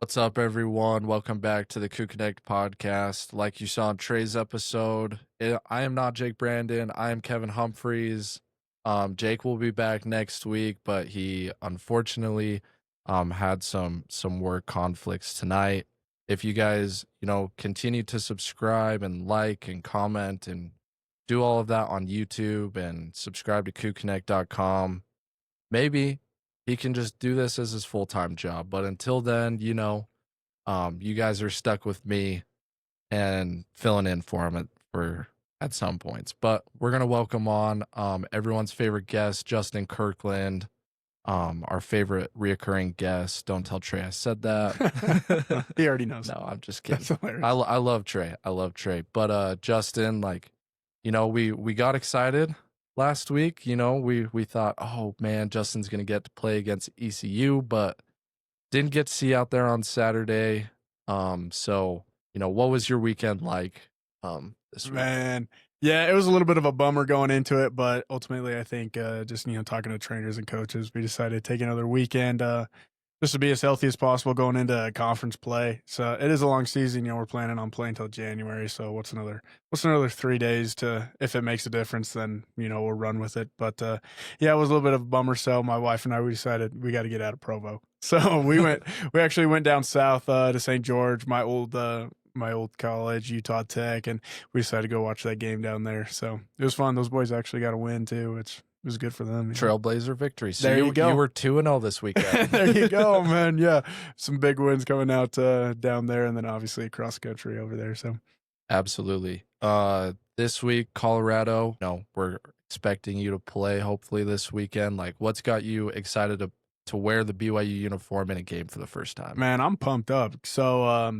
What's up, everyone? Welcome back to the CougConnect podcast. Like you saw in Trey's episode, I am not Jake Brandon. I am Kevin Humpherys. Jake will be back next week, but he unfortunately had some work conflicts tonight. If you guys, continue to subscribe and like and comment and do all of that on YouTube and subscribe to CougConnect.com, maybe he can just do this as his full-time job. But until then, you guys are stuck with me and filling in for him at some points. But we're gonna welcome on everyone's favorite guest, Justin Kirkland, our favorite reoccurring guest. Don't tell Trey I said that. He already knows. No, I'm just kidding. That's hilarious. I love Trey. But Justin, we got excited last week. We thought, oh man, Justin's gonna get to play against ECU, but didn't get to see out there on Saturday. So what was your weekend like this week? Man, yeah, it was a little bit of a bummer going into it, but ultimately I think just talking to trainers and coaches, we decided to take another weekend just to be as healthy as possible going into conference play. So it is a long season. We're planning on playing till January. So what's another 3 days to, if it makes a difference, then we'll run with it. But yeah, it was a little bit of a bummer. So my wife and I, we decided we got to get out of Provo. So we actually went down south to St. George, my old college, Utah Tech, and we decided to go watch that game down there. So it was fun. Those boys actually got a win too, which was good for them. Trailblazer victory. So there you go. You were 2-0 this weekend. There you go, man. Yeah, some big wins coming out down there, and then obviously cross country over there. So absolutely. This week, Colorado. We're expecting you to play hopefully this weekend. Like, what's got you excited to wear the BYU uniform in a game for the first time? Man, I'm pumped up. So,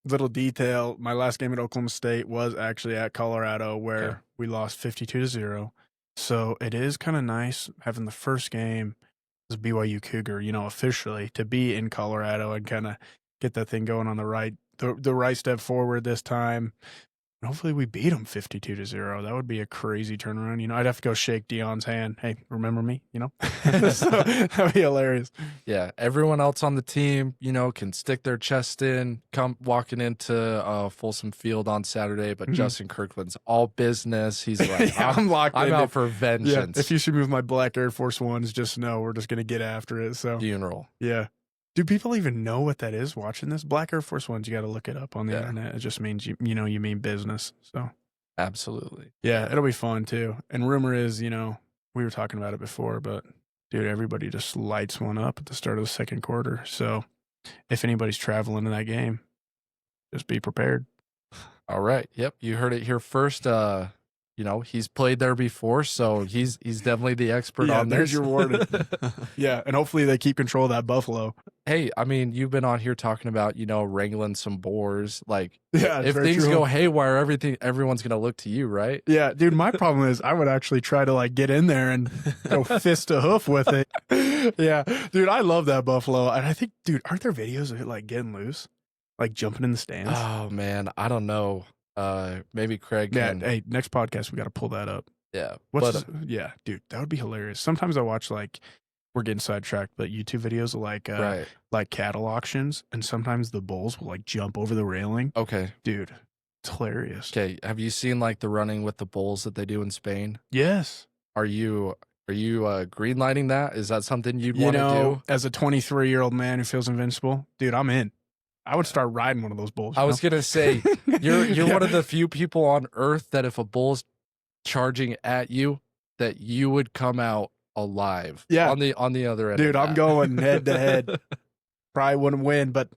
little detail: my last game at Oklahoma State was actually at Colorado, where we lost 52-0. So it is kind of nice having the first game as a BYU Cougar, officially to be in Colorado and kind of get that thing going on the right step forward this time. And hopefully we beat them 52-0. That would be a crazy turnaround. I'd have to go shake Dion's hand. Hey, remember me? So that'd be hilarious. Yeah, everyone else on the team, can stick their chest in, come walking into Folsom Field on Saturday, but Justin Kirkland's all business. He's like, yeah, I'm locked in. I'm out for vengeance. Yeah, if you see me with my black Air Force Ones, just know we're just going to get after it. So Funeral. Yeah. Do people even know what that is watching this? Black Air Force Ones, you got to look it up on the internet. It just means, you mean business. So absolutely. Yeah, it'll be fun too. And rumor is, we were talking about it before, but dude, everybody just lights one up at the start of the second quarter. So if anybody's traveling to that game, just be prepared. All right. Yep. You heard it here first. He's played there before, so he's definitely the expert on this. There's your warning. Yeah, and hopefully they keep control of that buffalo. Hey, I mean, you've been on here talking about, wrangling some boars. Like, yeah, if things go haywire, everyone's going to look to you, right? Yeah, dude, my problem is I would actually try to, get in there and go fist to hoof with it. Yeah, dude, I love that buffalo. And I think, dude, aren't there videos of it, getting loose? Jumping in the stands? Oh, man, I don't know. Maybe Craig can. Yeah, hey, next podcast, we got to pull that up. Yeah. Yeah, dude, that would be hilarious. Sometimes I watch, we're getting sidetracked, but YouTube videos of like cattle auctions, and sometimes the bulls will jump over the railing. Okay. Dude, it's hilarious. Okay, have you seen the running with the bulls that they do in Spain? Yes. Are you green lighting that? Is that something you'd want to do? As a 23-year-old man who feels invincible, dude, I'm in. I would start riding one of those bulls. I was gonna say you're one of the few people on earth that if a bull's charging at you, that you would come out alive. Yeah. On the other end. Dude, I'm going head to head. Probably wouldn't win, but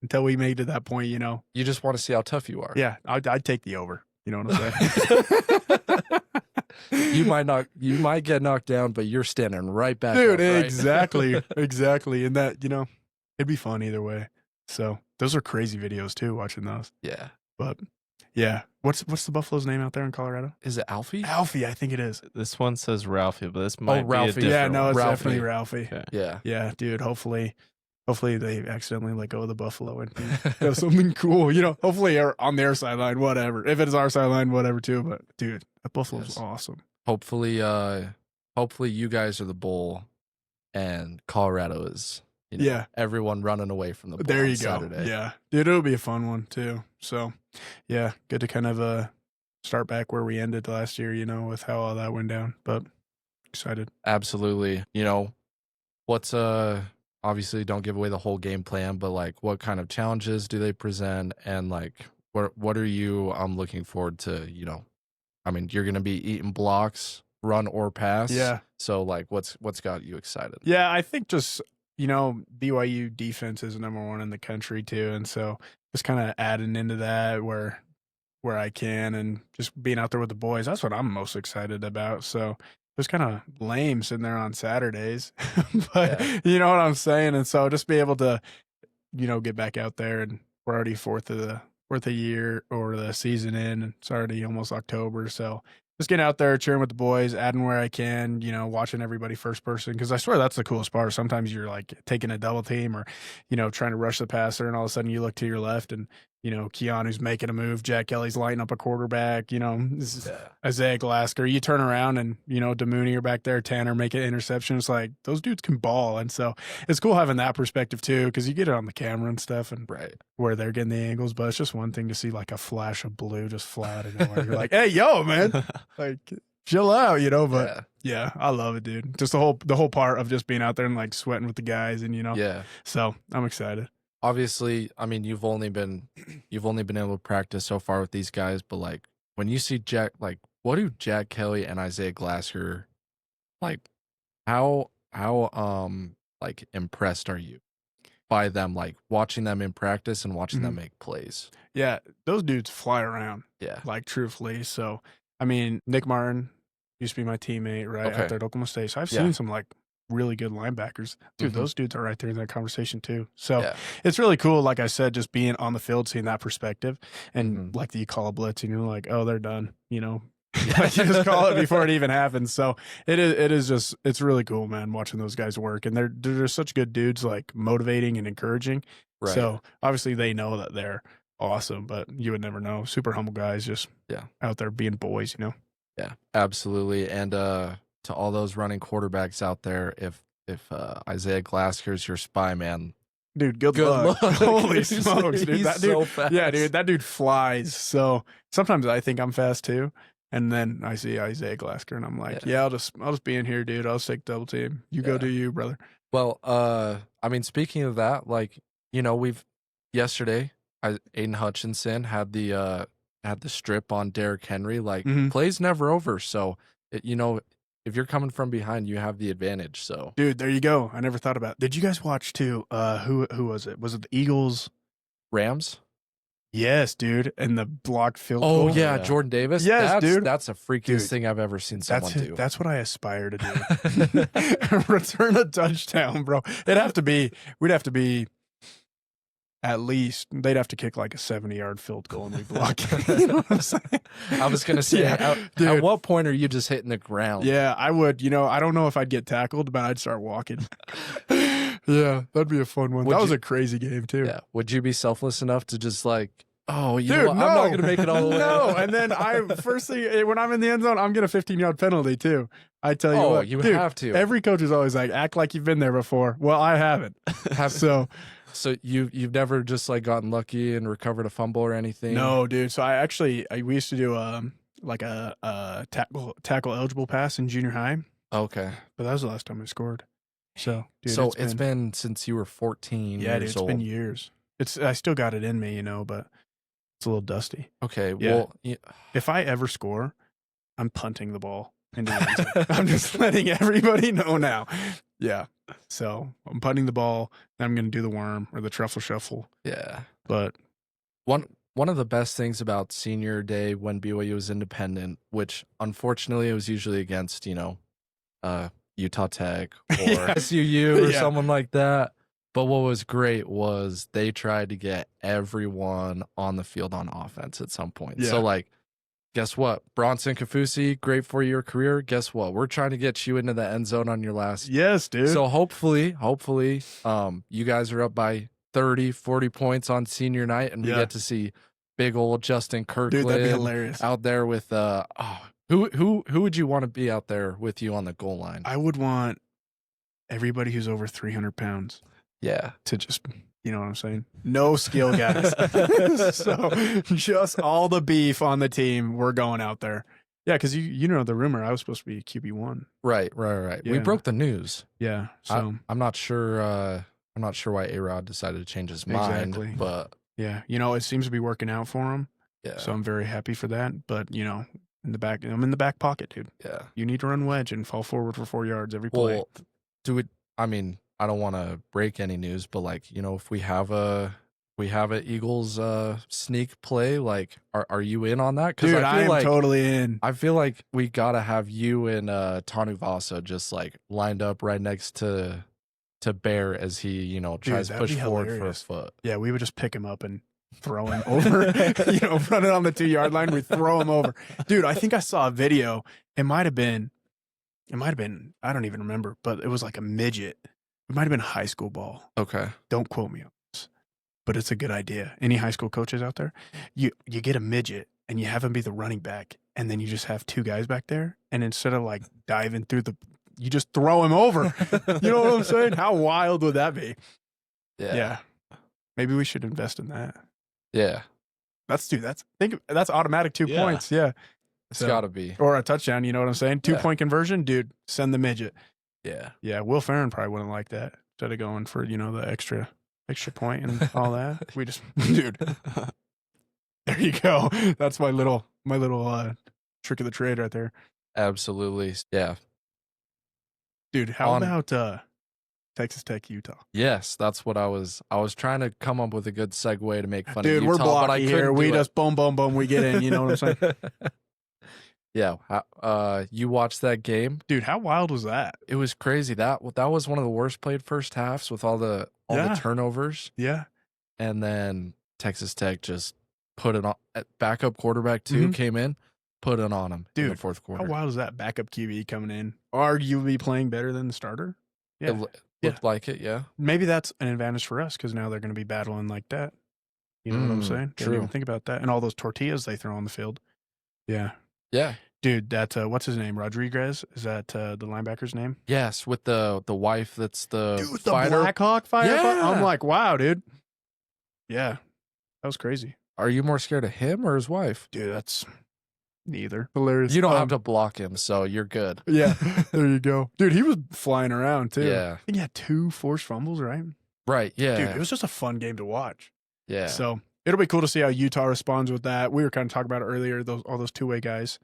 until we made to that point, You just want to see how tough you are. Yeah, I'd take the over. You know what I'm saying? You might get knocked down, but you're standing right back Dude, up, right? exactly. And that, it'd be fun either way. So those are crazy videos too, watching those. Yeah. But yeah. What's the buffalo's name out there in Colorado? Is it Alfie? Alfie, I think it is. This one says Ralphie, but this might Ralphie. be a different Yeah, no, it's Ralphie. definitely Ralphie. Okay. Yeah. Yeah, dude, hopefully they accidentally let go of the buffalo and do something cool. Hopefully on their sideline, whatever. If it is our sideline, whatever too. But dude, that buffalo's awesome. Hopefully you guys are the bull and Colorado is everyone running away from the ball There you Saturday. go. Yeah, dude, it'll be a fun one too. So, yeah, good to kind of start back where we ended last year, with how all that went down. But excited. Absolutely. What's obviously don't give away the whole game plan, but like what kind of challenges do they present, and like what are you looking forward to? I mean, you're gonna be eating blocks, run or pass. Yeah. So like what's got you excited? Yeah, I think just BYU defense is #1 in the country too, and so just kind of adding into that where I can, and just being out there with the boys. That's what I'm most excited about. So it's kind of lame sitting there on Saturdays, but you know what I'm saying. And so just be able to, get back out there, and we're already fourth of the year or the season in, and it's already almost October. So just getting out there, cheering with the boys, adding where I can, watching everybody first person. Because I swear that's the coolest part. Sometimes you're like taking a double team or, trying to rush the passer, and all of a sudden you look to your left and, Keanu's making a move. Jack Kelly's lighting up a quarterback, Isaiah Glasgow. You turn around and, Demooney are back there, Tanner make an interception. It's like those dudes can ball. And so it's cool having that perspective too, because you get it on the camera and stuff and where they're getting the angles. But it's just one thing to see like a flash of blue just fly out of nowhere. You're like, hey, yo, man. Like, chill out, but yeah, I love it, dude. Just the whole part of just being out there and like sweating with the guys, and so I'm excited. Obviously, I mean, you've only been able to practice so far with these guys, but like when you see Jack, like what do Jack Kelly and Isaiah Glasgow, like how like impressed are you by them, like watching them in practice and watching them make plays? Yeah, those dudes fly around. Yeah, like truthfully. So I mean, Nick Martin used to be my teammate, right, out there at Oklahoma State. So I've seen some like really good linebackers. Dude, those dudes are right there in that conversation too. So it's really cool, like I said, just being on the field, seeing that perspective. And like you call a blitz and you're like, oh, they're done, you just call it before it even happens. So it is just, it's really cool, man, watching those guys work. And they're just such good dudes, like motivating and encouraging. Right. So obviously they know that they're awesome, but you would never know. Super humble guys, just out there being boys, Yeah, absolutely. And to all those running quarterbacks out there, if Isaiah Glasgow's your spy, man, dude, good luck. Holy smokes, dude! That dude, so fast. Yeah, dude, that dude flies. So sometimes I think I'm fast too, and then I see Isaiah Glasgow, and I'm like, I'll just be in here, dude. I'll take double team. You go do you, brother. Well, I mean, speaking of that, like yesterday, Aiden Hutchinson had the strip on Derrick Henry. Like play's never over, so if you're coming from behind, you have the advantage. So, dude, there you go. I never thought about it. Did you guys watch too? Who was it? Was it the Eagles? Rams? Yes, dude. And the blocked field goal. Oh, yeah, Jordan Davis? Yes, dude. That's the freakiest thing I've ever seen someone do. That's what I aspire to do. Return a touchdown, bro. We'd have to be at least, they'd have to kick like a 70-yard field goal and we block it. You know what I'm saying? I was going to say, at what point are you just hitting the ground? Yeah, I would. I don't know if I'd get tackled, but I'd start walking. Yeah, that'd be a fun one. That was a crazy game, too. Yeah. Would you be selfless enough to just like, oh, dude, I'm not going to make it all the way? No, and then first thing, when I'm in the end zone, I'm getting a 15-yard penalty, too. I tell you what. You dude, have to. Every coach is always like, act like you've been there before. Well, I haven't. So you've never just like gotten lucky and recovered a fumble or anything? No, dude. So we used to do like a tackle eligible pass in junior high. Okay, but that was the last time I scored. So, dude, it's been since you were 14 years years old. It's been years. I still got it in me, but it's a little dusty. Okay, well, if I ever score, I'm punting the ball into the end zone. I'm just letting everybody know now. Yeah. So I'm punting the ball, then I'm going to do the worm or the truffle shuffle. Yeah. But one of the best things about senior day when BYU was independent, which unfortunately it was usually against, Utah Tech or SUU or someone like that. But what was great was they tried to get everyone on the field on offense at some point. Yeah. So like, guess what? Bronson Kafusi, great 4-year career. Guess what? We're trying to get you into the end zone on your last. Yes, dude. So hopefully, you guys are up by 30, 40 points on senior night, and we get to see big old Justin Kirkland. Dude, that'd be hilarious. Out there with who would you want to be out there with you on the goal line? I would want everybody who's over 300 pounds. Yeah. to just, you know what I'm saying? No skill guys. So just all the beef on the team. We're going out there. Yeah, because you know the rumor I was supposed to be QB1. Right. We Yeah. broke the news. Yeah. So I'm not sure. I'm not sure why A-Rod decided to change his mind. Exactly. But yeah, it seems to be working out for him. yeah. So I'm very happy for that. But I'm in the back pocket, dude. Yeah. You need to run wedge and fall forward for 4 yards every play. Well, I mean, I don't want to break any news, but like, if we have a Eagles sneak play, like, are you in on that? Dude, I am totally in. I feel like we gotta have you and Tanu Vasa just like lined up right next to Bear as he tries to push forward for a foot. Yeah, we would just pick him up and throw him over. Run it on the 2-yard line. We throw him over. Dude, I think I saw a video. It might have been. I don't even remember, but it was like a midget. It might have been high school ball. Okay. Don't quote me on this, but it's a good idea. Any high school coaches out there? You get a midget and you have him be the running back, and then you just have 2 guys back there, and instead of like diving through you just throw him over. You know what I'm saying? How wild would that be? Yeah. Maybe we should invest in that. Yeah. That's automatic 2 points. Yeah. It's gotta be. Or a touchdown, you know what I'm saying? 2-point conversion, dude, send the midget. Yeah. Yeah, Will Ferrin probably wouldn't like that. Instead of going for, the extra point and all that. We just dude. There you go. That's my little trick of the trade right there. Absolutely. Yeah. Dude, how about Texas Tech, Utah? Yes, that's what I was trying to come up with a good segue to make fun Dude, of Utah. we're blocky here. We just boom, we get in. You know what I'm saying? Yeah. You watched that game? Dude, how wild was that? It was crazy. That was one of the worst played first halves with all the turnovers. Yeah. And then Texas Tech just put it on. Backup quarterback too came in, put it on him in the fourth quarter. How wild is that? Backup QB coming in, arguably playing better than the starter. Yeah. It looked like it, yeah. Maybe that's an advantage for us because now they're going to be battling like that. You know what I'm saying? True. Didn't even think about that. And all those tortillas they throw on the field. Yeah. Yeah. Dude, that what's his name? Rodriguez? Is that the linebacker's name? Yes, with the wife that's the fighter. The Blackhawk fighter? Yeah. I'm like, wow, dude. Yeah. That was crazy. Are you more scared of him or his wife? Dude, that's neither. Hilarious. You don't have to block him, so you're good. Yeah. There you go. Dude, he was flying around too. Yeah. I think he had 2 forced fumbles, right? Right, yeah. Dude, it was just a fun game to watch. Yeah. So it'll be cool to see how Utah responds with that. We were kind of talking about it earlier, all those 2-way guys.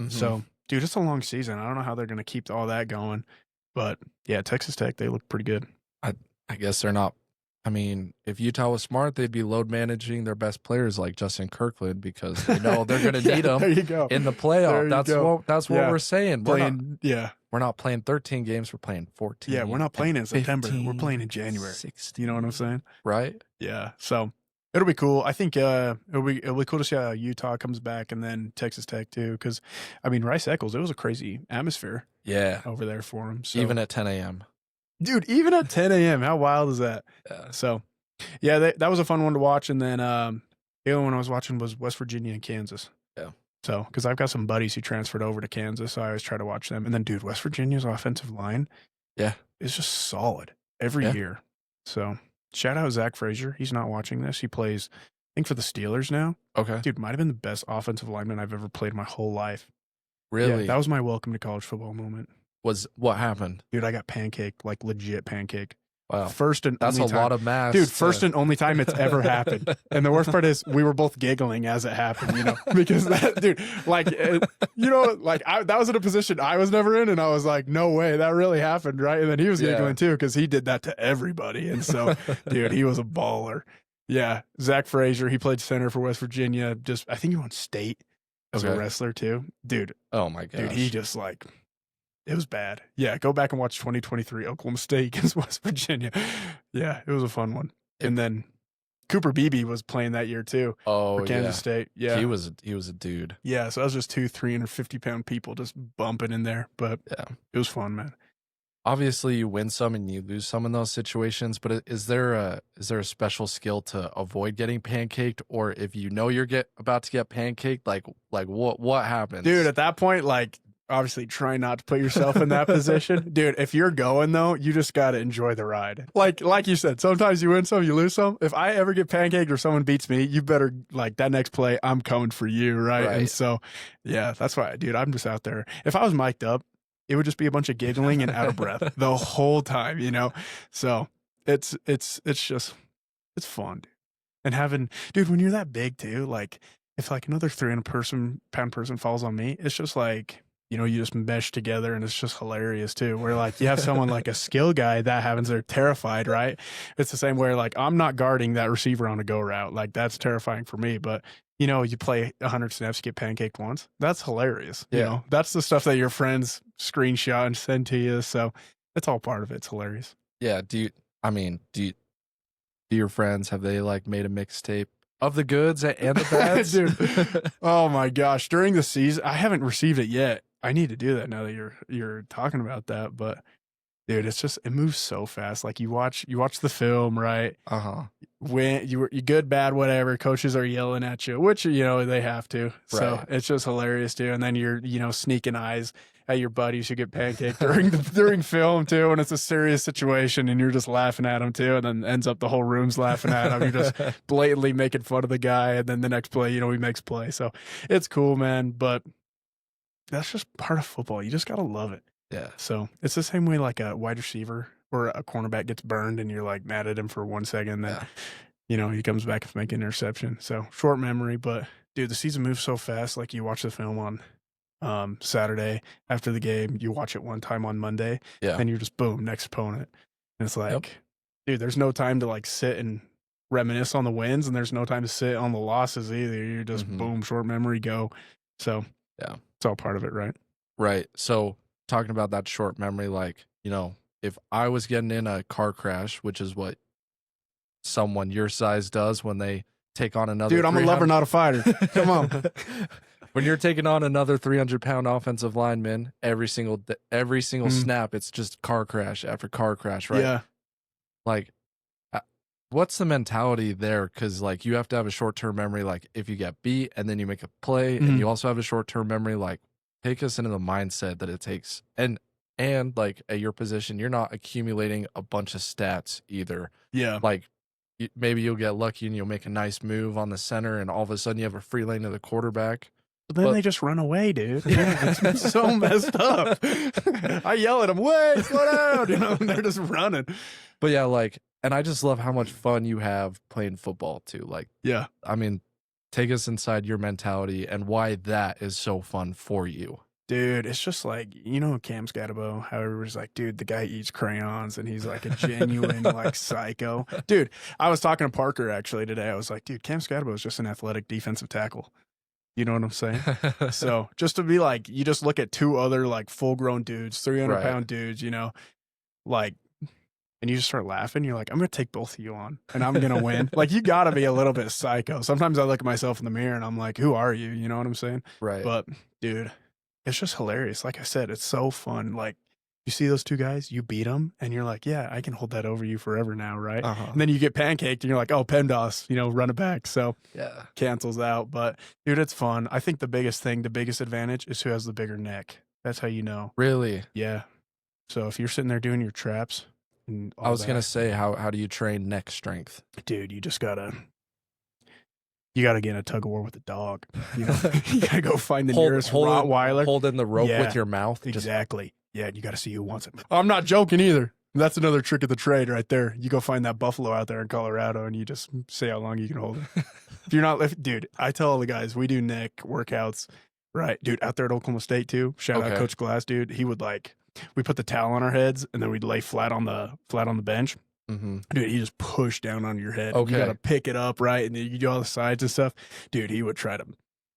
So, dude, it's a long season. I don't know how they're going to keep all that going. But, yeah, Texas Tech, they look pretty good. I guess they're not. I mean, if Utah was smart, they'd be load managing their best players like Justin Kirkland because they know they're going to need them there you go. in the playoff. That's what we're saying. We're not playing 13 games. We're playing 14. Yeah, we're not playing in September. We're playing in January. 16. You know what I'm saying? Right? Yeah. So it'll be cool. I think it'll be cool to see how Utah comes back and then Texas Tech too. Because, I mean, Rice Eccles, it was a crazy atmosphere over there for him. So. Even at 10 a.m. Dude, even at 10 a.m. How wild is that? Yeah. So, yeah, that was a fun one to watch. And then the other one I was watching was West Virginia and Kansas. Yeah. So, because I've got some buddies who transferred over to Kansas, so I always try to watch them. And then, dude, West Virginia's offensive line is just solid every year. So, shout out Zach Frazier. He's not watching this. He plays, I think, for the Steelers now. Okay. Dude, might have been the best offensive lineman I've ever played my whole life. Really? Yeah, that was my welcome to college football moment. What happened? Dude, I got pancaked, like legit pancaked. Wow. That's a lot of mass. Dude, first and only time it's ever happened. And the worst part is we were both giggling as it happened, because that, dude, like, that was in a position I was never in. And I was like, no way, that really happened. Right. And then he was giggling too, because he did that to everybody. And so, dude, he was a baller. Yeah. Zach Frazier, he played center for West Virginia. I think he won state as a wrestler too. Dude. Oh my gosh. Dude, he just it was bad. Yeah, go back and watch 2023 Oklahoma State against West Virginia. Yeah, it was a fun one. And then Cooper Beebe was playing that year too. Oh, for Kansas State. Yeah, he was a dude. Yeah, so that was just 2 350-pound people just bumping in there. But it was fun, man. Obviously, you win some and you lose some in those situations. But is there a special skill to avoid getting pancaked, or if you know you're about to get pancaked, like what happens, dude? At that point, obviously try not to put yourself in that position. Dude, if you're going, though, you just got to enjoy the ride. Like you said, sometimes you win some, you lose some. If I ever get pancaked or someone beats me, you better, like, that next play, I'm coming for you, right? And so, yeah, that's why, dude, I'm just out there. If I was mic'd up, it would just be a bunch of giggling and out of breath the whole time, you know? So it's just, it's fun, dude. And having, dude, when you're that big too, like, if like another 300-pound person falls on me, it's just like, you know, you just mesh together and it's just hilarious too. Where like you have someone like a skill guy that happens, they're terrified, right? It's the same way like I'm not guarding that receiver on a go route. Like that's terrifying for me. But you know, you play 100 snaps, get pancaked once. That's hilarious. Yeah. You know, that's the stuff that your friends screenshot and send to you. So it's all part of it. It's hilarious. Yeah. Do your friends, have they like made a mixtape of the goods and the bads? Dude, oh my gosh. During the season, I haven't received it yet. I need to do that now that you're talking about that. But dude, it's just, it moves so fast. Like you watch the film, right? When you good, bad, whatever, coaches are yelling at you, which, you know, they have to. So it's just hilarious too. And then you're, you know, sneaking eyes at your buddies who get pancaked during film too, and it's a serious situation, and you're just laughing at them too, and then ends up the whole room's laughing at him. You're just blatantly making fun of the guy, and then the next play, you know, he makes play. So it's cool, man. But that's just part of football. You just gotta love it. Yeah. So it's the same way like a wide receiver or a cornerback gets burned, and you're like mad at him for 1 second, then you know he comes back and make an interception. So short memory, but dude, the season moves so fast. Like you watch the film on Saturday after the game, you watch it one time on Monday, and you're just boom, next opponent. And it's like, dude, there's no time to like sit and reminisce on the wins, and there's no time to sit on the losses either. You're just boom, short memory, go. So yeah, it's all part of it, right? Right. So talking about that short memory, like, you know, if I was getting in a car crash, which is what someone your size does when they take on another, dude, I'm a lover, not a fighter. Come on. When you're taking on another 300-pound offensive lineman every single snap, it's just car crash after car crash, right? Yeah. Like, what's the mentality there? Because like you have to have a short-term memory. Like if you get beat and then you make a play, and you also have a short-term memory. Like take us into the mindset that it takes, and like at your position, you're not accumulating a bunch of stats either. Yeah. Like maybe you'll get lucky and you'll make a nice move on the center, and all of a sudden you have a free lane to the quarterback. But then they just run away, dude. Yeah, it's so messed up. I yell at them, wait, slow down, you know, and they're just running. But yeah, like, and I just love how much fun you have playing football too. Like, yeah, I mean, take us inside your mentality and why that is so fun for you. Dude, it's just like, you know, Cam Scatabo, how everybody's like, dude, the guy eats crayons and he's like a genuine like psycho. Dude, I was talking to Parker actually today. I was like, dude, Cam Scatabo is just an athletic defensive tackle. You know what I'm saying? So just to be like, you just look at two other like full grown dudes, 300-pound dudes, you know, like, and you just start laughing. You're like, I'm going to take both of you on and I'm going to win. Like, you got to be a little bit psycho. Sometimes I look at myself in the mirror and I'm like, who are you? You know what I'm saying? Right. But dude, it's just hilarious. Like I said, it's so fun. Like, you see those two guys, you beat them, and you're like, yeah, I can hold that over you forever now, right? And then you get pancaked, and you're like, oh, PEMDAS, you know, run it back. So yeah, cancels out. But dude, it's fun. I think the biggest advantage is who has the bigger neck. That's how you know. Really? Yeah. So if you're sitting there doing your traps, and I was gonna say, how do you train neck strength, dude? You just gotta get in a tug of war with a dog. You know, you gotta go find the nearest Rottweiler, hold in the rope with your mouth. Exactly. Yeah, you got to see who wants it. I'm not joking either. That's another trick of the trade right there. You go find that buffalo out there in Colorado, and you just say how long you can hold it. If you're not, dude, I tell all the guys, we do neck workouts, right? Dude, out there at Oklahoma State too. Shout out Coach Glass, dude. He would we put the towel on our heads, and then we'd lay flat on the bench. Dude, he just pushed down on your head. You got to pick it up, right? And then you do all the sides and stuff. Dude, he would try to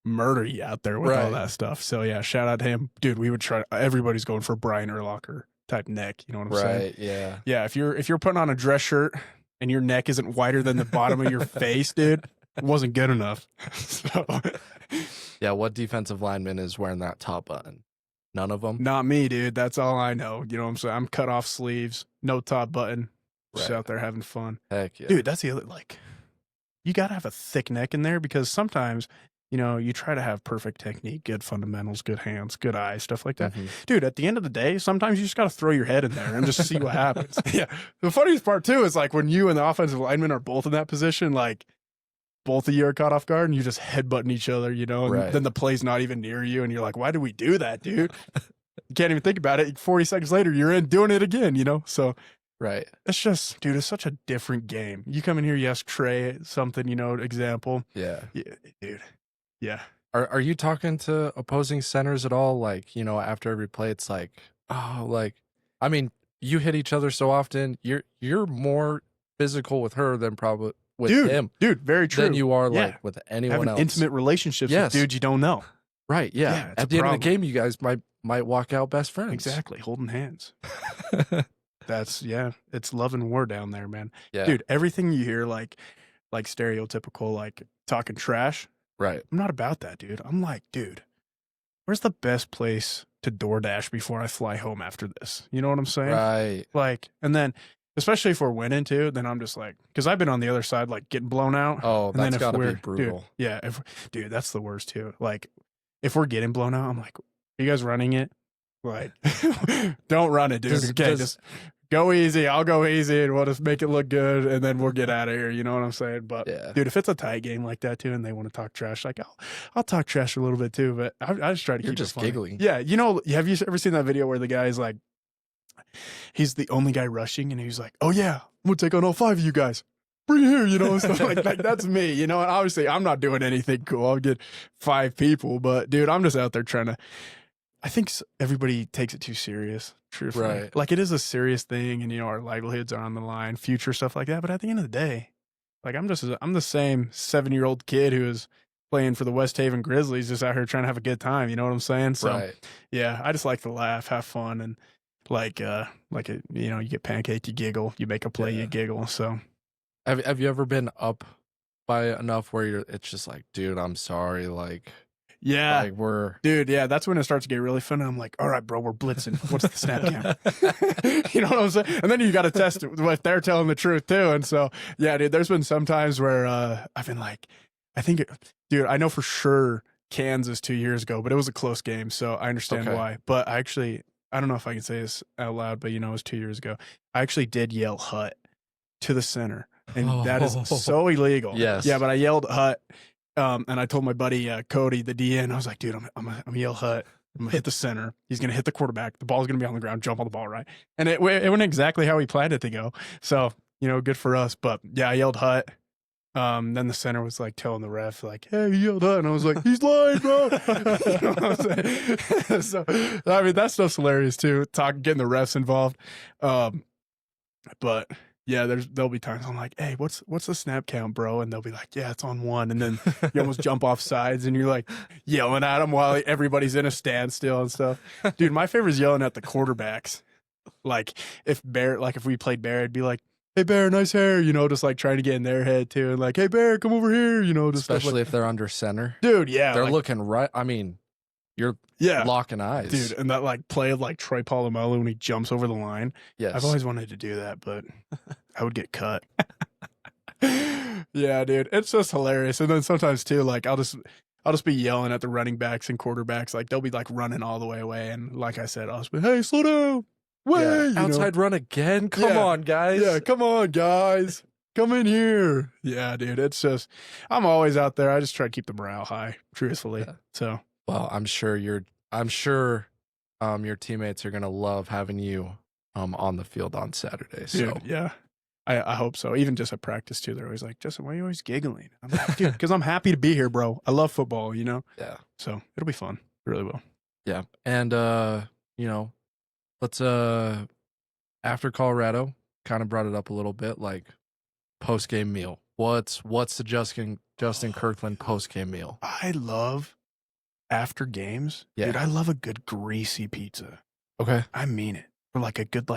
murder you out there with all that stuff. So yeah, shout out to him. Dude, we would try, everybody's going for Brian Urlacher type neck. You know what I'm saying? Right, yeah. Yeah, if you're putting on a dress shirt and your neck isn't wider than the bottom of your face, dude, it wasn't good enough. So yeah, what defensive lineman is wearing that top button? None of them? Not me, dude. That's all I know. You know what I'm saying? I'm cut off sleeves, no top button. Just out there having fun. Heck yeah. Dude, that's the other, like, you got to have a thick neck in there, because sometimes you try to have perfect technique, good fundamentals, good hands, good eyes, stuff like that. Mhm. Dude, at the end of the day, sometimes you just got to throw your head in there and just see what happens. Yeah. The funniest part too is like when you and the offensive lineman are both in that position, like both of you are caught off guard and you just headbutting each other, and Right. then the play's not even near you and you're like, why did we do that, dude? You can't even think about it. 40 seconds later, you're in doing it again, So Right. it's just, dude, it's such a different game. You come in here, you ask Trey something, example. Yeah. Yeah, dude. Yeah. Are you talking to opposing centers at all? Like, after every play, it's like, oh, like, I mean, you hit each other so often. You're more physical with her than probably with him. Dude, very true. Than you are like with anyone having else. Intimate relationships with dudes you don't know. Right. Yeah. Yeah, it's At a the end of the problem. game, you guys might walk out best friends. Exactly. Holding hands. That's it's love and war down there, man. Yeah. Dude, everything you hear like stereotypical, like talking trash. Right. I'm not about that, dude. I'm like, dude, where's the best place to DoorDash before I fly home after this? You know what I'm saying? Right. Like, and then especially if we're winning too, then I'm just like, because I've been on the other side, like getting blown out. Oh, and that's then gotta be brutal. Dude, yeah, dude, that's the worst too. Like, if we're getting blown out, I'm like, are you guys running it? Like, don't run it, dude. Just go easy. I'll go easy, and we'll just make it look good, and then we'll get out of here. You know what I'm saying? But dude, if it's a tight game like that too, and they want to talk trash, like I'll talk trash a little bit too, but I just try to keep just it funny. giggling. Yeah, have you ever seen that video where the guy's like, he's the only guy rushing, and he's like, "Oh yeah, I'm gonna take on all 5 of you guys. Bring it here," and stuff like that's me, And obviously, I'm not doing anything cool. I'll get 5 people, but dude, I'm just out there trying to. I think everybody takes it too serious, truthfully. Right. Like, it is a serious thing, and, our livelihoods are on the line, future stuff like that. But at the end of the day, like, I'm the same 7-year-old kid who is playing for the West Haven Grizzlies, just out here trying to have a good time. You know what I'm saying? So, yeah, I just like to laugh, have fun, and you get pancaked, you giggle, you make a play, you giggle. So, have you ever been up by enough where it's just like, dude, I'm sorry, like. Yeah. Like dude, that's when it starts to get really fun. And I'm like, all right, bro, we're blitzing. What's the snap count? You know what I'm saying? And then you got to test it if they're telling the truth too. And so, yeah, dude, there's been some times where I've been like, dude, I know for sure Kansas 2 years ago, but it was a close game. So I understand why. But I don't know if I can say this out loud, but it was 2 years ago. I actually did yell "hut" to the center. And that is so illegal. Yes. Yeah, but I yelled "hut." And I told my buddy Cody, the DN, I was like, dude, I'm gonna yell "hut." I'm gonna hit the center. He's gonna hit the quarterback. The ball's gonna be on the ground. Jump on the ball, right? And it went exactly how we planned it to go. So good for us. But yeah, I yelled "hut." Then the center was like telling the ref, like, "Hey, you yelled "hut," and I was like, "He's lying, bro." You know what I'm saying? So I mean, that stuff's hilarious too. Getting the refs involved. But. Yeah, there'll be times I'm like, "Hey, what's the snap count, bro?" And they'll be like, "Yeah, it's on 1." And then you almost jump off sides, and you're like yelling at them while everybody's in a standstill and stuff. Dude, my favorite is yelling at the quarterbacks. Like if we played Bear, I'd be like, "Hey, Bear, nice hair," just like trying to get in their head too, and like, "Hey, Bear, come over here," just especially if they're under center, dude. Yeah, they're looking right. I mean, you're locking eyes, dude. And that play of Troy Polamalu when he jumps over the line. Yes, I've always wanted to do that, but I would get cut. Yeah, dude, it's just hilarious. And then sometimes too, I'll just be yelling at the running backs and quarterbacks. Like they'll be running all the way away, and like I said, I'll just be, "Hey, slow down, wait, outside run again. Come on, guys. Yeah, come on, guys, come in here." Yeah, dude, it's just I'm always out there. I just try to keep the morale high, truthfully. Yeah. So, well, I'm sure your teammates are gonna love having you on the field on Saturday. So dude, yeah. I hope so. Even just at practice too, they're always like, "Justin, why are you always giggling?" I'm like, "Dude, because I'm happy to be here, bro. I love football, Yeah. So it'll be fun. It really will. Yeah. And let's after Colorado, kind of brought it up a little bit, like post-game meal. What's the Justin Kirkland post-game meal? I love after games. Yeah. Dude, I love a good greasy pizza. Okay. I mean it. Or a good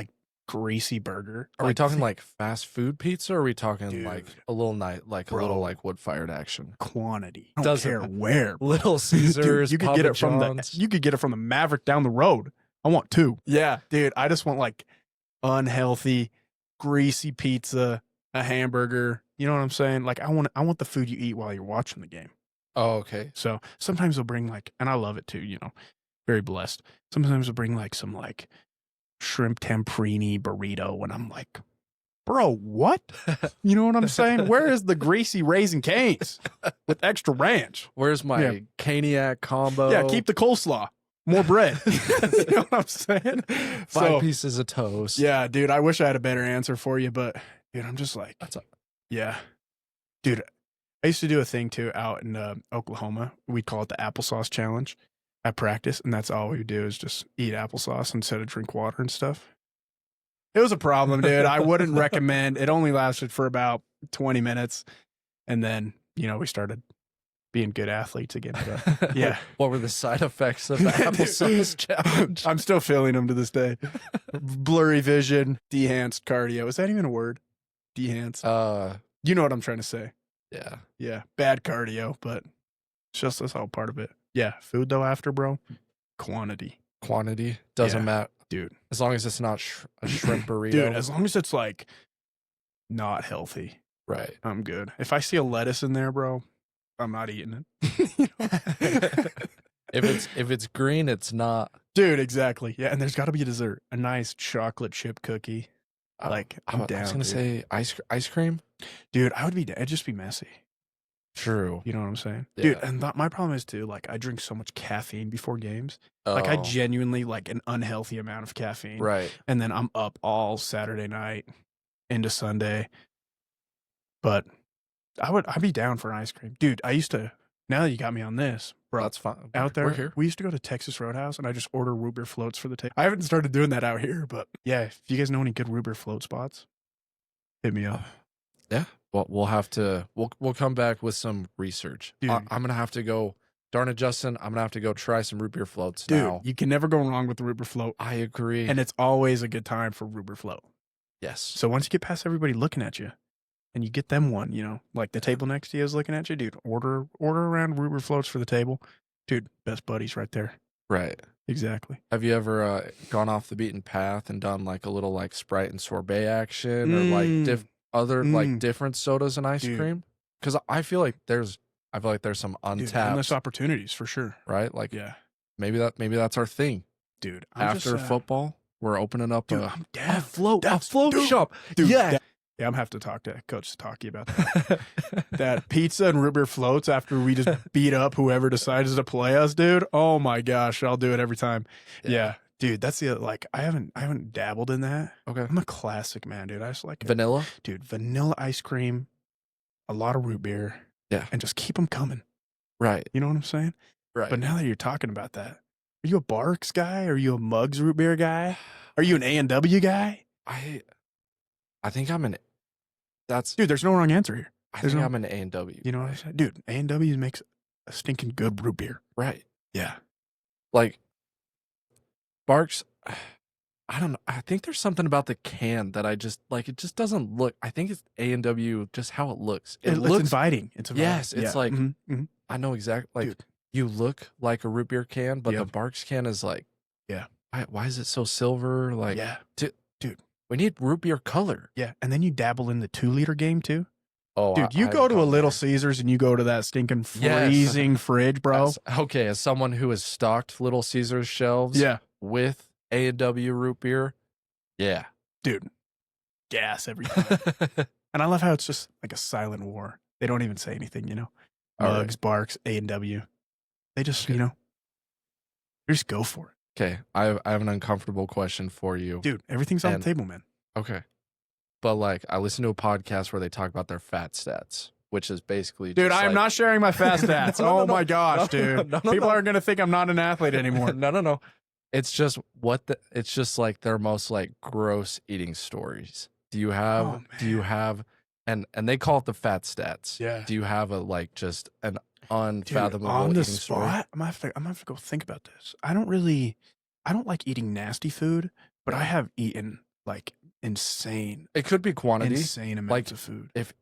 greasy burger. Are we talking fast food pizza, or are we talking dude, a little little wood-fired action? Quantity. I don't care where. Little Caesars, dude, you could Papa get it from John's. you could get it from the Maverick down the road. I want 2. Yeah, dude, I just want unhealthy, greasy pizza, a hamburger. You know what I'm saying? I want the food you eat while you're watching the game. Oh, okay. So sometimes they'll bring like, and I love it too, you know, very blessed. Sometimes they'll bring like some like shrimp temprini burrito, and I'm like, bro, what? You know what I'm saying? Where is the greasy Raisin Cane's with extra ranch? Where's my Caniac combo? Yeah, keep the coleslaw. More bread. You know what I'm saying? 5 pieces of toast. Yeah, dude, I wish I had a better answer for you, but dude, I'm just like, yeah. Dude, I used to do a thing too out in Oklahoma. We'd call it the applesauce challenge at practice, and that's all we would do is just eat applesauce instead of drink water and stuff. It was a problem, dude. I wouldn't recommend. It only lasted for about 20 minutes, and then, you know, we started being good athletes again. But yeah. What were the side effects of the applesauce challenge? I'm still feeling them to this day. Blurry vision, dehanced cardio. Is that even a word? Dehanced. You know what I'm trying to say. Yeah. Yeah. Bad cardio, but it's just that's all part of it. Yeah. Food though after, bro. Quantity doesn't matter, dude. As long as it's not a shrimp burrito. Dude, as long as it's like not healthy. Right. I'm good. If I see a lettuce in there, bro, I'm not eating it. If it's green, it's not. Dude, exactly. Yeah, and there's got to be a dessert. A nice chocolate chip cookie. Like, I'm down. I was going to say ice cream. Dude, I would be down. It'd just be messy. True. You know what I'm saying? Yeah. Dude, and my problem is too, like, I drink so much caffeine before games. Like, I genuinely like an unhealthy amount of caffeine. Right. And then I'm up all Saturday night into Sunday. But I'd be down for an ice cream. Dude, I used to, now that you got me on this, bro. That's fine. Out there, we're here. We used to go to Texas Roadhouse and I just order root beer floats for the table. I haven't started doing that out here, but yeah, if you guys know any good root beer float spots, hit me up. Yeah. Well, we'll come back with some research. Dude. I'm going to have to go. Darn it, Justin. I'm going to have to go try some root beer floats Dude, now. you can never go wrong with the root beer float. I agree. And it's always a good time for root beer float. Yes. So once you get past everybody looking at you and you get them one, you know, like the table next to you is looking at you, dude, order around root beer floats for the table. Dude, best buddies right there. Right. Exactly. Have you ever gone off the beaten path and done like a little like Sprite and sorbet action or like like different sodas and ice cream? Because I feel like there's some untapped endless opportunities for sure. Right? Like yeah, maybe that's our thing. Dude, after football, we're opening up a float shop. Dude, yeah. Yeah, I'm gonna have to talk to Coach Sataki about that. That pizza and root beer floats after we just beat up whoever decides to play us, dude. Oh my gosh, I'll do it every time. Yeah. Dude, that's the like I haven't dabbled in that. Okay. I'm a classic man, dude. I just like vanilla. Dude, vanilla ice cream, a lot of root beer. Yeah. And just keep them coming. Right. You know what I'm saying? Right. But now that you're talking about that, are you a Barks guy? Are you a Muggs root beer guy? Are you an A&W guy? I think I'm an. Dude. There's no wrong answer here. I'm an A&W. You know what I said, dude? A&W makes a stinking good root beer. Right. Yeah. Like Barks. I don't know. I think there's something about the can that I just like. It just doesn't look. I think it's A&W just how it looks. It looks inviting. It's inviting. Yes. It's like I know exactly. Like dude. You look like a root beer can, but the Barks can is like. Yeah. Why is it so silver? Like dude. We need root beer color. Yeah, and then you dabble in the 2-liter game too. Oh, dude, you go to a Little Caesars and you go to that stinking freezing fridge, bro. As someone who has stocked Little Caesars shelves, with A&W root beer, dude, gas every time. And I love how it's just like a silent war. They don't even say anything, you know. Muggs, Barks, A&W, they just they just go for it. Okay, I have an uncomfortable question for you. Dude, everything's on the table, man. Okay. But, like, I listened to a podcast where they talk about their fat stats, which is basically dude, I am not sharing my fat stats. My gosh, dude. People aren't going to think I'm not an athlete anymore. No. It's just it's just, like, their most, like, gross eating stories. Do you have, and they call it the fat stats. Yeah. Do you have just an unfathomable on the eating spot story? I'm gonna have to go think about this. I don't like eating nasty food, but I have eaten like insane It could be quantity. Insane amounts of food. If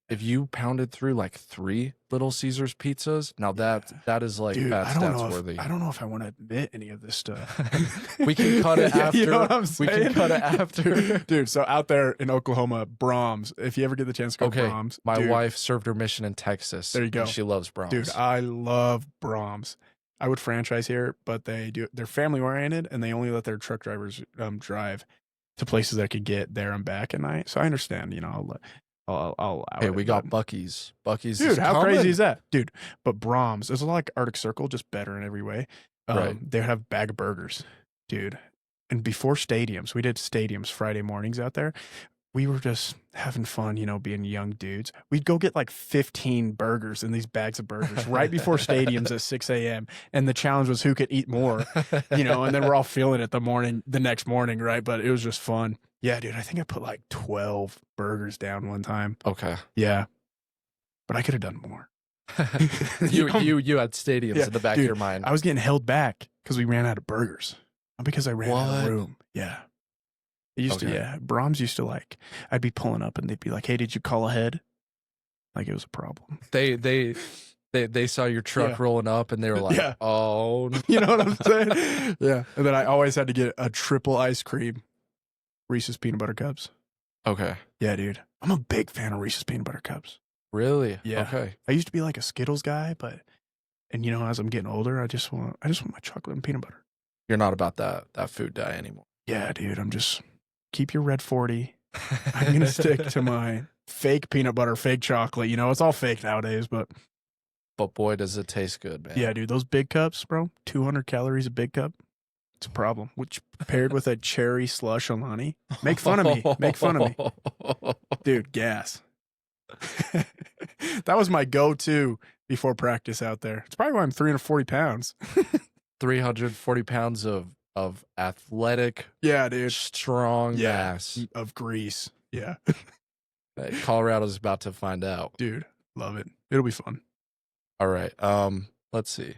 if you pounded through like 3 Little Caesars pizzas, now that is like Dude, bad I don't stats know worthy. I don't know if I want to admit any of this stuff. We can cut it after. You know what I'm We saying? can cut it after. Dude, so out there in Oklahoma, Brahms, if you ever get the chance to go to Okay, Brahms. my dude, wife served her mission in Texas. There you go. And she loves Brahms. Dude, I love Brahms. I would franchise here, but they're family oriented and they only let their truck drivers drive to places that could get there and back at night. So I understand, I'll Hey, we got Buc-ee's. Buc-ee's, dude. is How coming. crazy is that, dude? But Brahms, there's a lot like Arctic Circle, just better in every way. Right. They have bag of burgers, dude. And before stadiums, we did stadiums Friday mornings out there. We were just having fun, being young dudes. We'd go get like 15 burgers in these bags of burgers right before stadiums at 6 a.m. And the challenge was who could eat more, and then we're all feeling it the next morning, right? But it was just fun. Yeah, dude, I think I put like 12 burgers down one time. Okay. Yeah. But I could have done more. You had stadiums in the back of your mind. I was getting held back because we ran out of burgers. Not because I ran out of What? room. Yeah. It used to, yeah. Brahms used to I'd be pulling up and they'd be like, "Hey, did you call ahead?" Like it was a problem. They saw your truck Yeah. rolling up and they were like, Yeah. "Oh, no." You know what I'm saying? Yeah. And then I always had to get a triple ice cream Reese's peanut butter cups. Okay. Yeah, dude. I'm a big fan of Reese's peanut butter cups. Really? Yeah. Okay. I used to be like a Skittles guy, and as I'm getting older, I just want my chocolate and peanut butter. You're not about that food dye anymore. Yeah, dude. I'm just keep your red 40. I'm gonna stick to my fake peanut butter, fake chocolate. It's all fake nowadays, but boy, does it taste good, man. yeah, dude. Those big cups, bro. 200 calories a big cup. It's a problem. Which paired with a cherry slush Alani. Make fun of me. Make fun of me, dude. Gas. That was my go-to before practice out there. It's probably why I'm 340 pounds. 340 pounds of athletic, Yeah, dude. strong mass. Of grease. Yeah. Colorado's about to find out. Dude, love it. It'll be fun. All right. Let's see.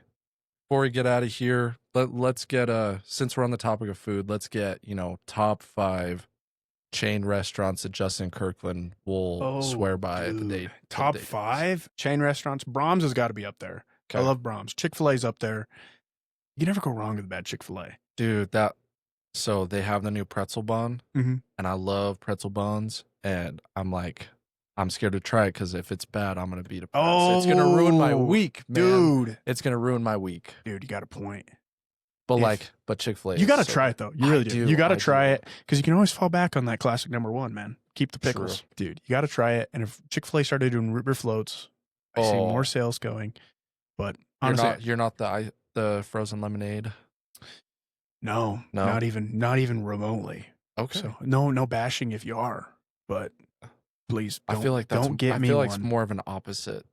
Before we get out of here, let's get since we're on the topic of food, let's get, top 5 chain restaurants that Justin Kirkland will swear by the day. Top 5 chain restaurants. Brahms has got to be up there. Okay. I love Brahms. Chick-fil-A's up there. You never go wrong with a bad Chick-fil-A. Dude, so they have the new pretzel bun, Mhm. and I love pretzel buns, and I'm scared to try it because if it's bad, I'm gonna be depressed. It's gonna ruin my week, man. Dude. It's gonna ruin my week. Dude, you got a point. But Chick-fil-A. You got to try it, though. You really do. You got to I try do. it because you can always fall back on that classic number 1, man. Keep the pickles. True. Dude, you got to try it. And if Chick-fil-A started doing root beer floats, I see more sales going. But honestly, You're not the frozen lemonade. No, not even remotely. Okay. So no bashing if you are, but please I feel like don't get me I feel one. like it's more of an opposite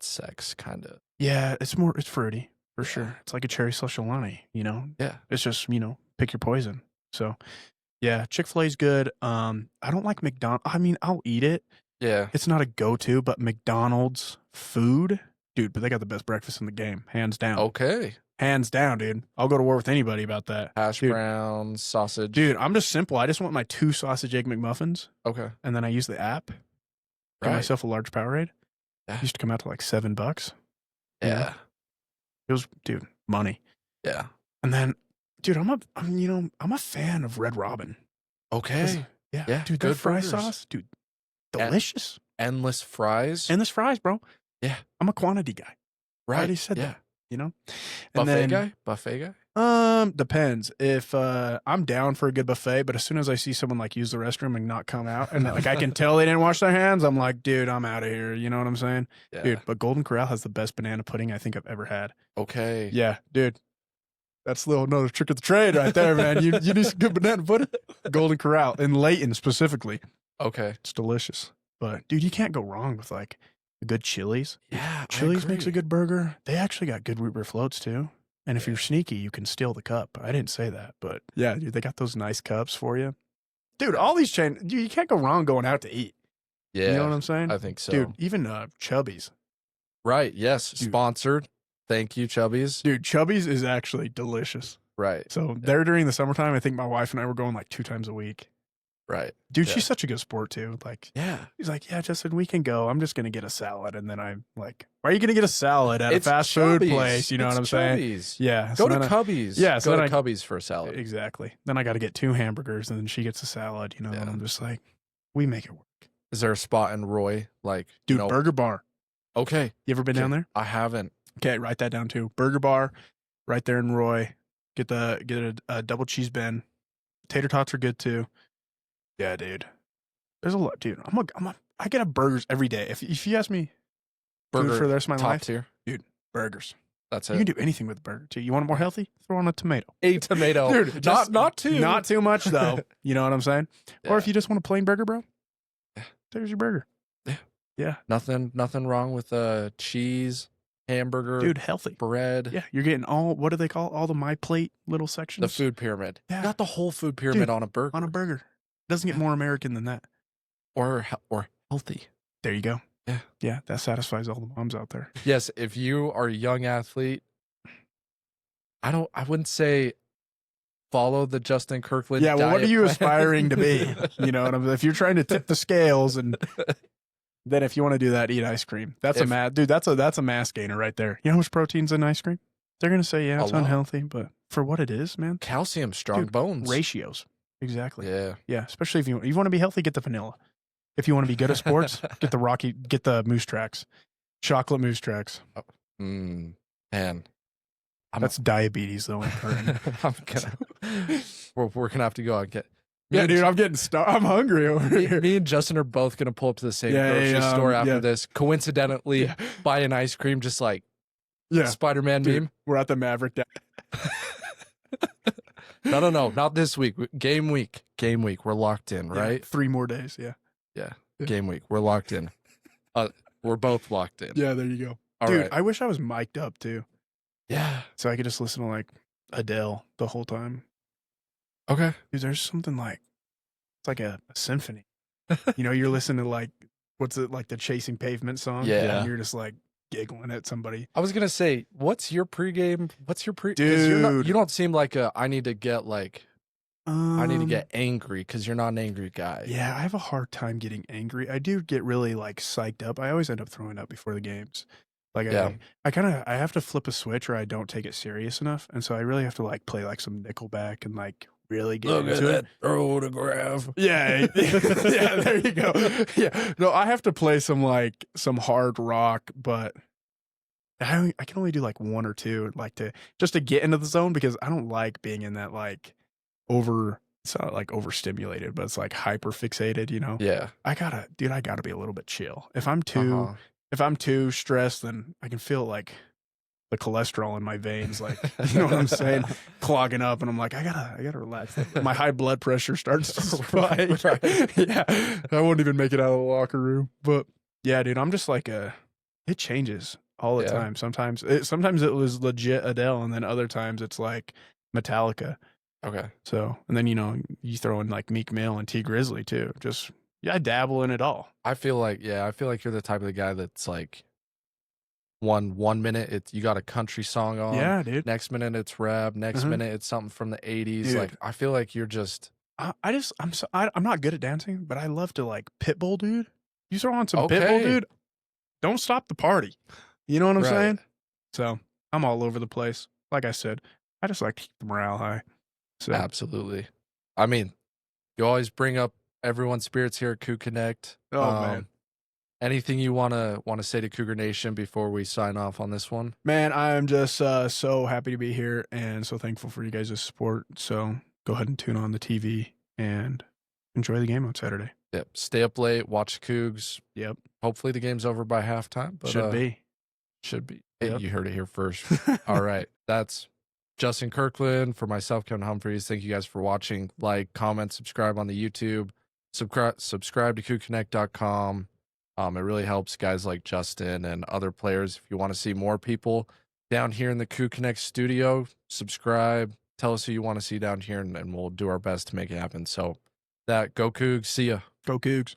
sex kind of. Yeah, it's fruity for sure. It's like a cherry slush Alani, Yeah. It's just, pick your poison. So yeah, Chick-fil-A's good. I don't like McDonald's. I mean, I'll eat it. Yeah. It's not a go-to, but McDonald's food, dude, but they got the best breakfast in the game, hands down. Okay. Hands down, dude. I'll go to war with anybody about that. Hash Dude. browns, sausage. Dude, I'm just simple. I just want my 2 sausage egg McMuffins, Okay. and then I use the app. Get Right. myself a large Powerade. Yeah. Used to come out to like $7. Yeah. It was, dude, money. Yeah. And then, dude, I'm a fan of Red Robin. Okay. Yeah, Yeah, dude, their good fry burgers. sauce, dude, delicious. Endless fries. Endless fries, bro. Yeah. I'm a quantity guy. right. I already said yeah. that. And Buffet then, guy? depends. If I'm down for a good buffet, but as soon as I see someone use the restroom and not come out, and I can tell they didn't wash their hands, I'm like, dude, I'm out of here. You know what I'm saying? Yeah. Dude, but Golden Corral has the best banana pudding I think I've ever had. Okay. Yeah, dude. That's another trick of the trade right there, man. You need some good banana pudding. Golden Corral in Layton specifically. Okay. It's delicious. But dude, you can't go wrong with a good Chili's. Yeah. Chili's makes a good burger. They actually got good root beer floats too. And if you're sneaky, you can steal the cup. I didn't say that, but yeah, dude, they got those nice cups for you. Dude, all these chains, dude, you can't go wrong going out to eat. Yeah. You know what I'm saying? I think so. Dude, even Chubby's. Right. Yes. Dude. Sponsored. Thank you, Chubby's. Dude, Chubby's is actually delicious. Right. So there during the summertime, I think my wife and I were going 2 times a week. Right. Dude, Yeah. she's such a good sport too. Like, Yeah. he's like, yeah, Justin, we can go. I'm just gonna get a salad, and then I'm like, why are you gonna get a salad at It's a fast food Chubby's. place? You know It's what I'm saying? Chubby's. Yeah. Go to then Cubby's. yeah, so Go to then Cubby's for a salad. exactly. Then I got to get 2 hamburgers, and then she gets a salad. You know, Yeah. and I'm just like, we make it work. Is there a spot in Roy? Like, Dude, Burger Bar. Okay. You ever been down there? I haven't. Okay, write that down too. Burger Bar, right there in Roy. Get a double cheese Ben. Tater tots are good too. Yeah, dude. There's a lot, dude. I get a burgers every day. If you ask me, Burger food for the rest of my top life, tier. burgers. That's You it. can do anything with a burger too. You want it more healthy? Throw on a tomato. A tomato. Dude, just not too. Not too much though. You know what I'm saying? Yeah. Or if you just want a plain burger, bro, Yeah. there's your burger. Yeah. Yeah. Nothing wrong with cheese, hamburger, Dude, healthy. bread. Yeah, you're getting what do they call all the My Plate little sections? The food pyramid. Yeah. Got the whole food pyramid Dude, on a burger. on a burger. Doesn't get more American than that. Or healthy. There you go. Yeah. Yeah, that satisfies all the moms out there. Yes, if you are a young athlete, I wouldn't say follow the Justin Kirkland Yeah, well, what are diet you plan. aspiring to be? You know what I'm saying? If you're trying to tip the scales, and then if you want to do that, eat ice cream. That's a mass gainer right there. You know how much protein's in ice cream? They're gonna say, yeah, it's A lot. unhealthy, but for what it is, man, Calcium, strong Dude, bones. ratios. Exactly. Yeah. Yeah, especially if you want to be healthy, get the vanilla. If you want to be good at sports, get the Moose Tracks, chocolate Moose Tracks. Man. That's diabetes though. We're gonna have to go out and get. Yeah, dude, I'm getting I'm hungry over here. Me and Justin are both gonna pull up to the same Yeah, grocery yeah, store after yeah. this. Coincidentally, Yeah. buy an ice cream, just like Yeah, Spider-Man dude, meme. we're at the Maverick. No, not this week. Game week. We're locked in, Yeah, right? 3 more days. Yeah. Yeah. Game week. We're locked in. We're both locked in. Yeah, there you go. All Dude, right. I wish I was mic'd up too, Yeah. so I could just listen to like Adele the whole time. Okay. Dude, there's something like it's like a symphony. You know, you're listening to like what's it like the Chasing Pavement song? Yeah. And you're just like giggling at somebody. I was gonna say, what's your pregame? 'Cause Dude. you don't seem like I need to get angry, because you're not an angry guy. Yeah, I have a hard time getting angry. I do get really like psyched up. I always end up throwing up before the games. Like Yeah. I have to flip a switch or I don't take it serious enough. And so I really have to like play like some Nickelback and like really get into it. photograph. Yeah. Yeah, there you go. Yeah. No, I have to play some hard rock, but I can only do like 1 or 2 like to get into the zone, because I don't like being in that like it's not like overstimulated, but it's like hyper fixated, you know? Yeah. I gotta be a little bit chill. If I'm too stressed, then I can feel like the cholesterol in my veins, like, you know what I'm saying, clogging up, and I'm like, I gotta relax. My high blood pressure starts to spike. Right. Yeah, I won't even make it out of the locker room. But yeah, dude, I'm just like it changes all the Yeah. time. Sometimes it was legit Adele, and then other times it's like Metallica. Okay. So, and then, you know, you throw in like Meek Mill and T Grizzly too. Just, I dabble in it all. I feel like you're the type of the guy that's like one minute you got a country song on. Yeah, dude. Next minute it's rap. Next Mhm. minute it's something from the 80s. Dude. Like, I feel like you're just I'm not good at dancing, but I love to like Pitbull, dude. You throw on some Pitbull, Okay. dude. Don't stop the party. You know what I'm Right. saying? So I'm all over the place. Like I said, I just like to keep the morale high. So absolutely. I mean, you always bring up everyone's spirits here at CougConnect. Oh, man. Anything you wanna say to Cougar Nation before we sign off on this one? Man, I'm just so happy to be here and so thankful for you guys' support. So go ahead and tune on the TV and enjoy the game on Saturday. Yep. Stay up late, watch the Cougs. Yep. Hopefully the game's over by halftime. But Should be. Should be. Hey, Yep. you heard it here first. All right. That's Justin Kirkland. For myself, Kevin Humpherys. Thank you guys for watching. Like, comment, subscribe on the YouTube. Subscribe to CougConnect.com. It really helps guys like Justin and other players. If you want to see more people down here in the CougConnect studio, subscribe. Tell us who you want to see down here, and we'll do our best to make it happen. So, go Cougs. See ya. Go Cougs.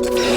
Bye.